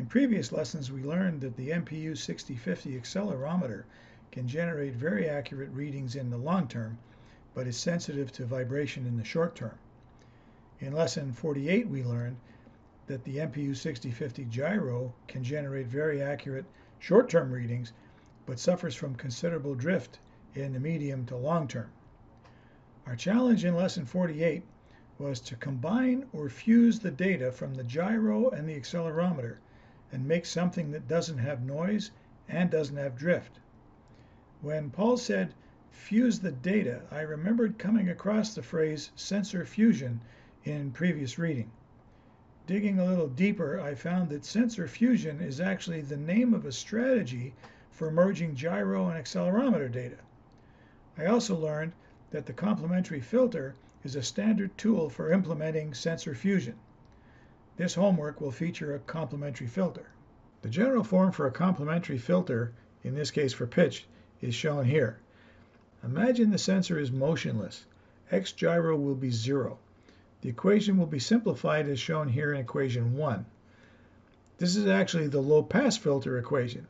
In previous lessons, we learned that the MPU 6050 accelerometer can generate very accurate readings in the long term, but is sensitive to vibration in the short term. In lesson 48, we learned that the MPU 6050 gyro can generate very accurate short-term readings, but suffers from considerable drift in the medium to long term. Our challenge in lesson 48 was to combine or fuse the data from the gyro and the accelerometer and make something that doesn't have noise and doesn't have drift. When Paul said fuse the data, I remembered coming across the phrase sensor fusion in previous reading. Digging a little deeper, I found that sensor fusion is actually the name of a strategy for merging gyro and accelerometer data. I also learned that the complementary filter is a standard tool for implementing sensor fusion. This homework will feature a complementary filter. The general form for a complementary filter, in this case for pitch, is shown here. Imagine the sensor is motionless. X gyro will be 0. The equation will be simplified as shown here in equation 1. This is actually the low-pass filter equation.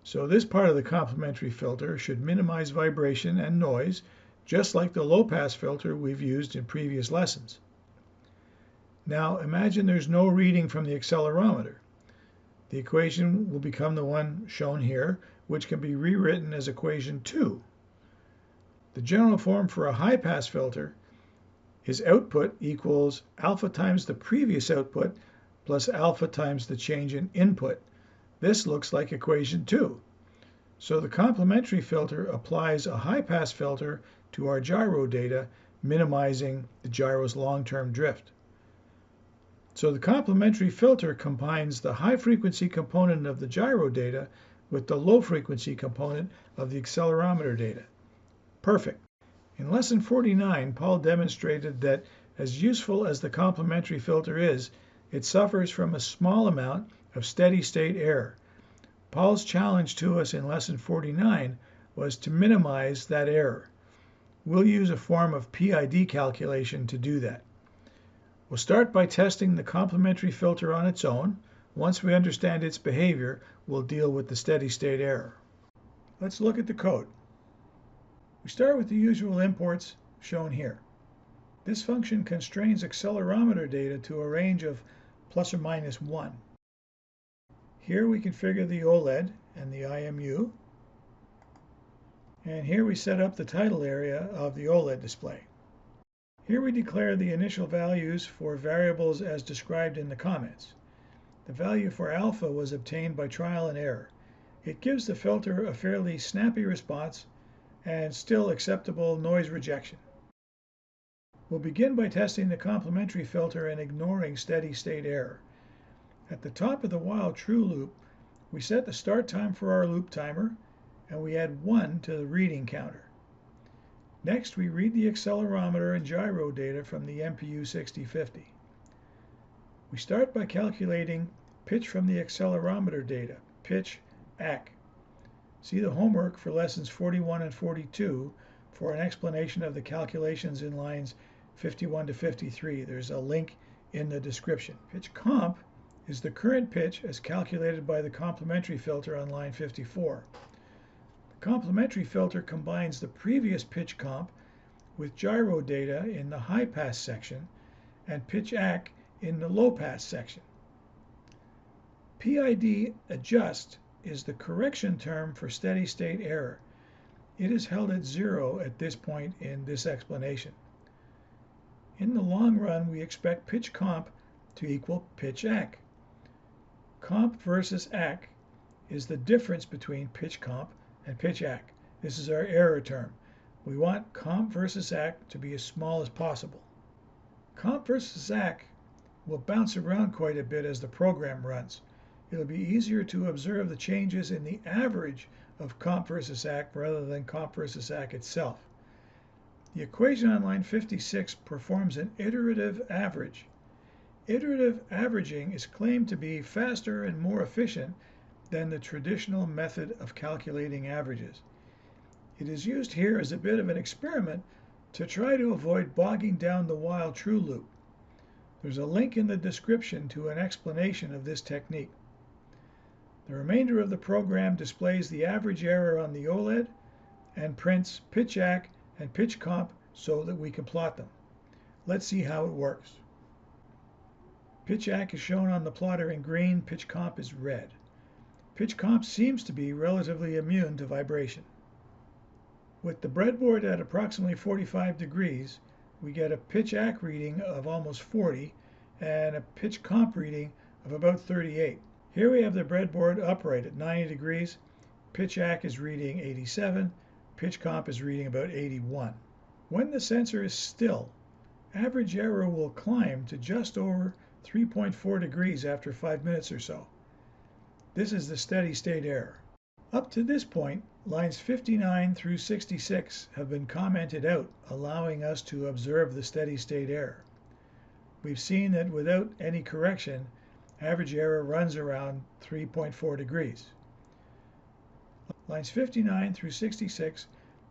So this part of the complementary filter should minimize vibration and noise, just like the low-pass filter we've used in previous lessons. Now imagine there's no reading from the accelerometer. The equation will become the one shown here, which can be rewritten as equation 2. The general form for a high-pass filter is output equals alpha times the previous output plus alpha times the change in input. This looks like equation 2. So the complementary filter applies a high-pass filter to our gyro data, minimizing the gyro's long-term drift. So the complementary filter combines the high-frequency component of the gyro data with the low-frequency component of the accelerometer data. Perfect. In lesson 49, Paul demonstrated that as useful as the complementary filter is, it suffers from a small amount of steady-state error. Paul's challenge to us in lesson 49 was to minimize that error. We'll use a form of PID calculation to do that. We'll start by testing the complementary filter on its own. Once we understand its behavior, we'll deal with the steady-state error. Let's look at the code. We start with the usual imports shown here. This function constrains accelerometer data to a range of plus or minus 1. Here we configure the OLED and the IMU. And here we set up the title area of the OLED display. Here we declare the initial values for variables as described in the comments. The value for alpha was obtained by trial and error. It gives the filter a fairly snappy response and still acceptable noise rejection. We'll begin by testing the complementary filter and ignoring steady-state error. At the top of the while true loop, we set the start time for our loop timer, and we add 1 to the reading counter. Next, we read the accelerometer and gyro data from the MPU 6050. We start by calculating pitch from the accelerometer data, pitch AC. See the homework for lessons 41 and 42 for an explanation of the calculations in lines 51 to 53. There's a link in the description. Pitch comp is the current pitch as calculated by the complementary filter on line 54. The complementary filter combines the previous pitch comp with gyro data in the high pass section and pitch AC in the low pass section. PID adjust is the correction term for steady-state error. It is held at 0 at this point in this explanation. In the long run, we expect pitch comp to equal pitch AC. Comp versus AC is the difference between pitch comp and pitch AC. This is our error term. We want comp versus AC to be as small as possible. Comp versus AC will bounce around quite a bit as the program runs. It'll be easier to observe the changes in the average of comp versus AC rather than comp versus AC itself. The equation on line 56 performs an iterative average. Iterative averaging is claimed to be faster and more efficient than the traditional method of calculating averages. It is used here as a bit of an experiment to try to avoid bogging down the while true loop. There's a link in the description to an explanation of this technique. The remainder of the program displays the average error on the OLED and prints pitch ACK and pitch comp so that we can plot them. Let's see how it works. Pitch ACK is shown on the plotter in green, pitch comp is red. Pitch comp seems to be relatively immune to vibration. With the breadboard at approximately 45 degrees, we get a pitch ACK reading of almost 40 and a pitch comp reading of about 38. Here we have the breadboard upright at 90 degrees. Pitch ACK is reading 87, pitch comp is reading about 81. When the sensor is still, average error will climb to just over 3.4 degrees after 5 minutes or so. This is the steady state error. Up to this point, lines 59 through 66 have been commented out, allowing us to observe the steady state error. We've seen that without any correction, average error runs around 3.4 degrees. Lines 59 through 66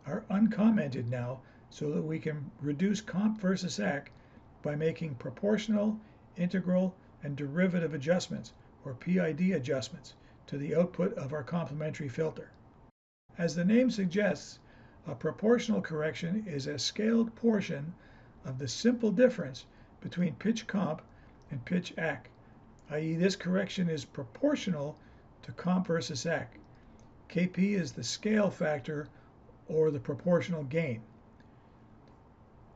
are uncommented now so that we can reduce comp versus ACK by making proportional, integral, and derivative adjustments, or PID adjustments, to the output of our complementary filter. As the name suggests, a proportional correction is a scaled portion of the simple difference between pitch comp and pitch ACK, i.e. this correction is proportional to comp versus ACK. Kp is the scale factor or the proportional gain.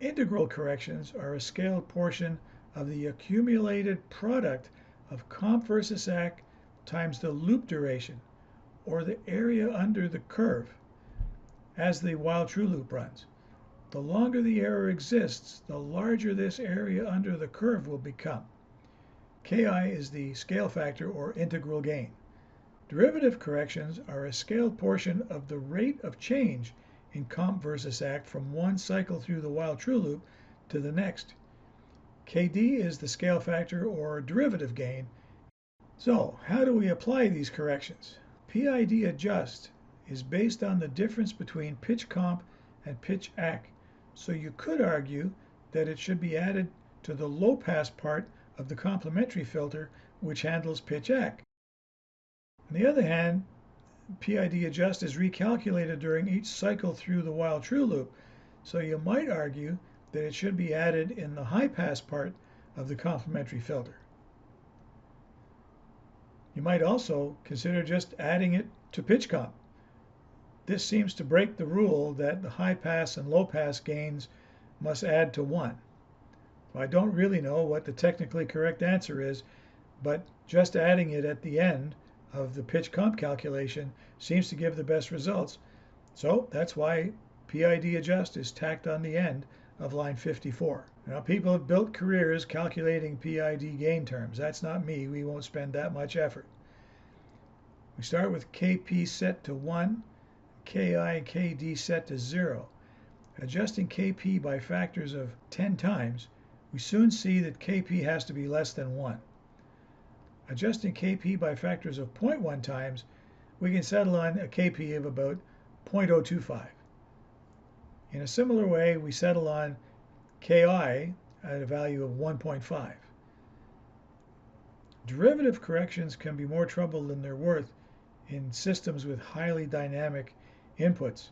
Integral corrections are a scaled portion of the accumulated product of comp versus ACK times the loop duration, or the area under the curve, as the while true loop runs. The longer the error exists, the larger this area under the curve will become. Ki is the scale factor or integral gain. Derivative corrections are a scaled portion of the rate of change in comp versus ACK from one cycle through the while true loop to the next. Kd is the scale factor or derivative gain. So, how do we apply these corrections? PID adjust is based on the difference between pitch comp and pitch ACK, so you could argue that it should be added to the low pass part of the complementary filter, which handles pitch ACK. On the other hand, PID adjust is recalculated during each cycle through the while true loop, so you might argue that it should be added in the high pass part of the complementary filter. You might also consider just adding it to pitch comp. This seems to break the rule that the high pass and low pass gains must add to 1. I don't really know what the technically correct answer is, but just adding it at the end of the pitch comp calculation seems to give the best results. So that's why PID adjust is tacked on the end of line 54. Now, people have built careers calculating PID gain terms. That's not me. We won't spend that much effort. We start with Kp set to 1, Ki and Kd set to 0. Adjusting Kp by factors of 10 times, we soon see that Kp has to be less than 1. Adjusting Kp by factors of 0.1 times, we can settle on a Kp of about 0.025. In a similar way, we settle on Ki at a value of 1.5. Derivative corrections can be more trouble than they're worth in systems with highly dynamic inputs.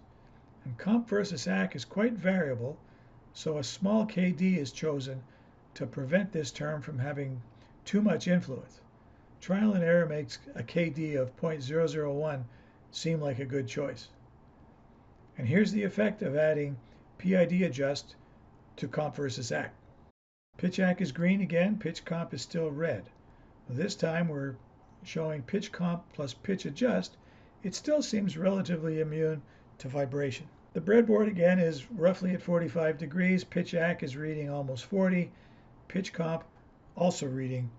And comp versus ACK is quite variable, so a small Kd is chosen to prevent this term from having too much influence. Trial and error makes a Kd of 0.001 seem like a good choice. And here's the effect of adding PID adjust to comp versus ACK. Pitch ACK is green again, pitch comp is still red. This time we're showing pitch comp plus pitch adjust. It still seems relatively immune to vibration. The breadboard again is roughly at 45 degrees, pitch ACK is reading almost 40, pitch comp also reading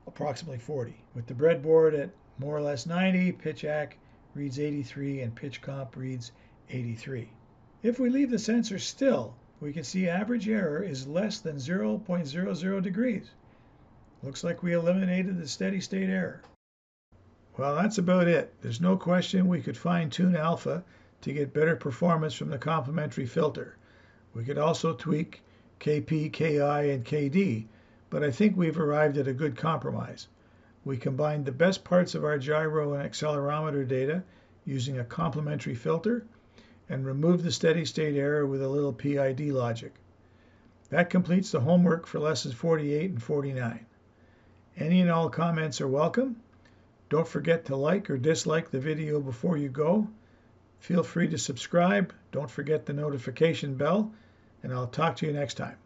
approximately 40. With the breadboard at more or less 90, pitch ACK reads 83 and pitch comp reads 83. If we leave the sensor still, we can see average error is less than 0.00 degrees. Looks like we eliminated the steady state error. Well, that's about it. There's no question we could fine-tune alpha to get better performance from the complementary filter. We could also tweak Kp, Ki, and Kd, but I think we've arrived at a good compromise. We combined the best parts of our gyro and accelerometer data using a complementary filter and removed the steady state error with a little PID logic. That completes the homework for lessons 48 and 49. Any and all comments are welcome. Don't forget to like or dislike the video before you go. Feel free to subscribe. Don't forget the notification bell, and I'll talk to you next time.